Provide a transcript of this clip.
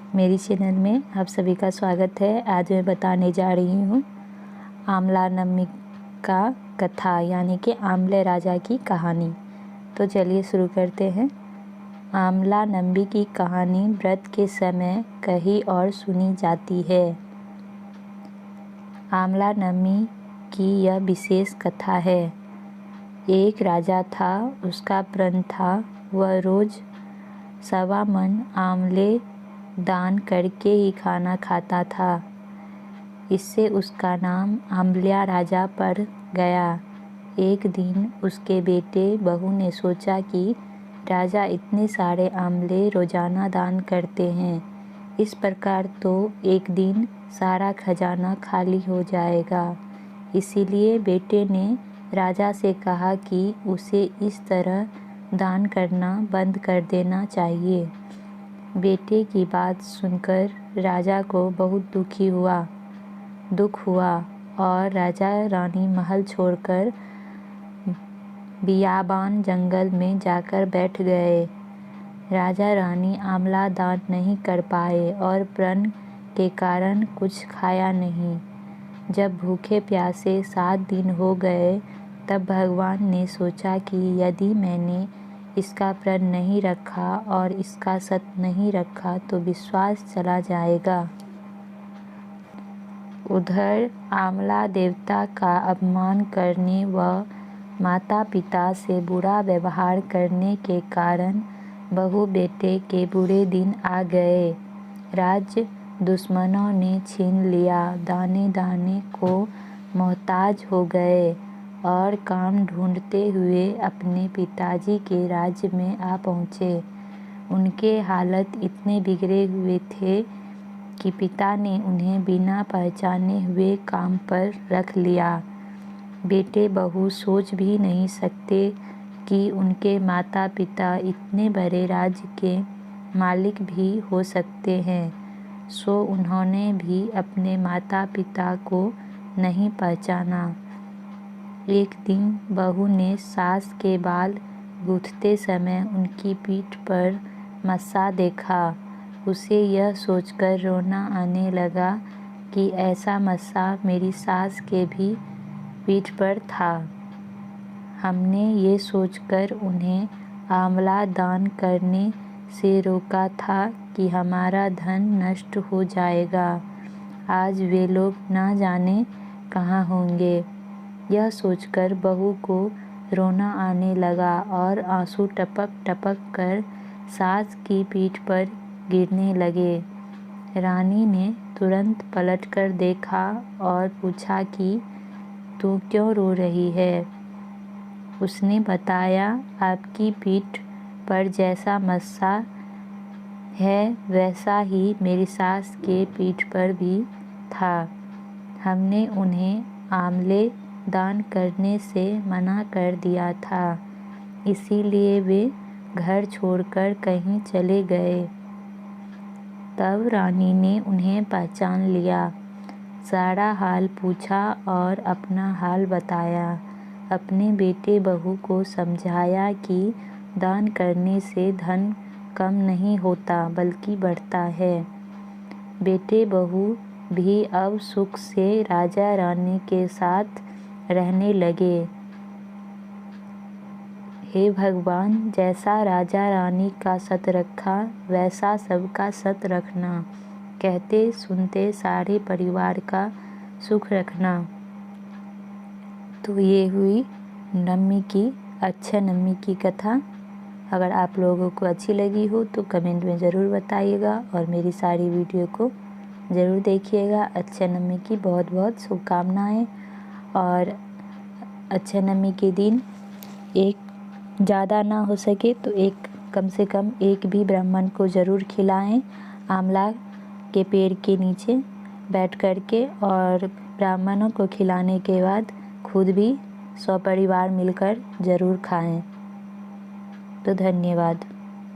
मेरी चैनल में आप सभी का स्वागत है। आज मैं बताने जा रही हूँ आमला नम्मी का कथा यानी कि आमले राजा की कहानी। तो चलिए शुरू करते हैं। आमला नम्मी की कहानी व्रत के समय कही और सुनी जाती है। आमला नम्मी की यह विशेष कथा है। एक राजा था, उसका प्रण था, वह रोज़ 1.25 मन आमले दान करके ही खाना खाता था। इससे उसका नाम आमलिया राजा पड़ गया। एक दिन उसके बेटे बहू ने सोचा कि राजा इतने सारे आमले रोज़ाना दान करते हैं, इस प्रकार तो एक दिन सारा खजाना खाली हो जाएगा। इसीलिए बेटे ने राजा से कहा कि उसे इस तरह दान करना बंद कर देना चाहिए। बेटे की बात सुनकर राजा को बहुत दुख हुआ और राजा रानी महल छोड़कर बियाबान जंगल में जाकर बैठ गए। राजा रानी आमला दान नहीं कर पाए और प्रण के कारण कुछ खाया नहीं। जब भूखे प्यासे 7 दिन हो गए तब भगवान ने सोचा कि यदि मैंने इसका प्रण नहीं रखा और इसका सत नहीं रखा तो विश्वास चला जाएगा। उधर आमला देवता का अपमान करने व माता पिता से बुरा व्यवहार करने के कारण बहू बेटे के बुरे दिन आ गए। राज्य दुश्मनों ने छीन लिया, दाने दाने को मोहताज हो गए और काम ढूंढते हुए अपने पिताजी के राज्य में आ पहुँचे। उनके हालत इतने बिगड़े हुए थे कि पिता ने उन्हें बिना पहचाने हुए काम पर रख लिया। बेटे बहू सोच भी नहीं सकते कि उनके माता पिता इतने बड़े राज्य के मालिक भी हो सकते हैं, सो उन्होंने भी अपने माता पिता को नहीं पहचाना। एक दिन बहू ने सास के बाल गूंथते समय उनकी पीठ पर मस्सा देखा। उसे यह सोचकर रोना आने लगा कि ऐसा मस्सा मेरी सास के भी पीठ पर था। हमने ये सोचकर उन्हें आमला दान करने से रोका था कि हमारा धन नष्ट हो जाएगा। आज वे लोग ना जाने कहाँ होंगे। यह सोचकर बहू को रोना आने लगा और आंसू टपक टपक कर सास की पीठ पर गिरने लगे। रानी ने तुरंत पलटकर देखा और पूछा कि तू क्यों रो रही है? उसने बताया, आपकी पीठ पर जैसा मस्सा है वैसा ही मेरी सास के पीठ पर भी था। हमने उन्हें आमले दान करने से मना कर दिया था, इसीलिए वे घर छोड़कर कहीं चले गए। तब रानी ने उन्हें पहचान लिया, सारा हाल पूछा और अपना हाल बताया। अपने बेटे बहू को समझाया कि दान करने से धन कम नहीं होता बल्कि बढ़ता है। बेटे बहू भी अब सुख से राजा रानी के साथ रहने लगे। हे भगवान, जैसा राजा रानी का सत रखा वैसा सबका सत रखना, कहते सुनते सारे परिवार का सुख रखना। तो ये हुई नम्मी की कथा। अगर आप लोगों को अच्छी लगी हो तो कमेंट में ज़रूर बताइएगा और मेरी सारी वीडियो को ज़रूर देखिएगा। अच्छे नम्मी की बहुत बहुत शुभकामनाएँ। और अच्छे नम्मी के दिन एक ज़्यादा ना हो सके तो कम से कम एक भी ब्राह्मण को ज़रूर खिलाएं, आमला के पेड़ के नीचे बैठ कर के, और ब्राह्मणों को खिलाने के बाद खुद भी 100 परिवार मिलकर ज़रूर खाएं। तो धन्यवाद।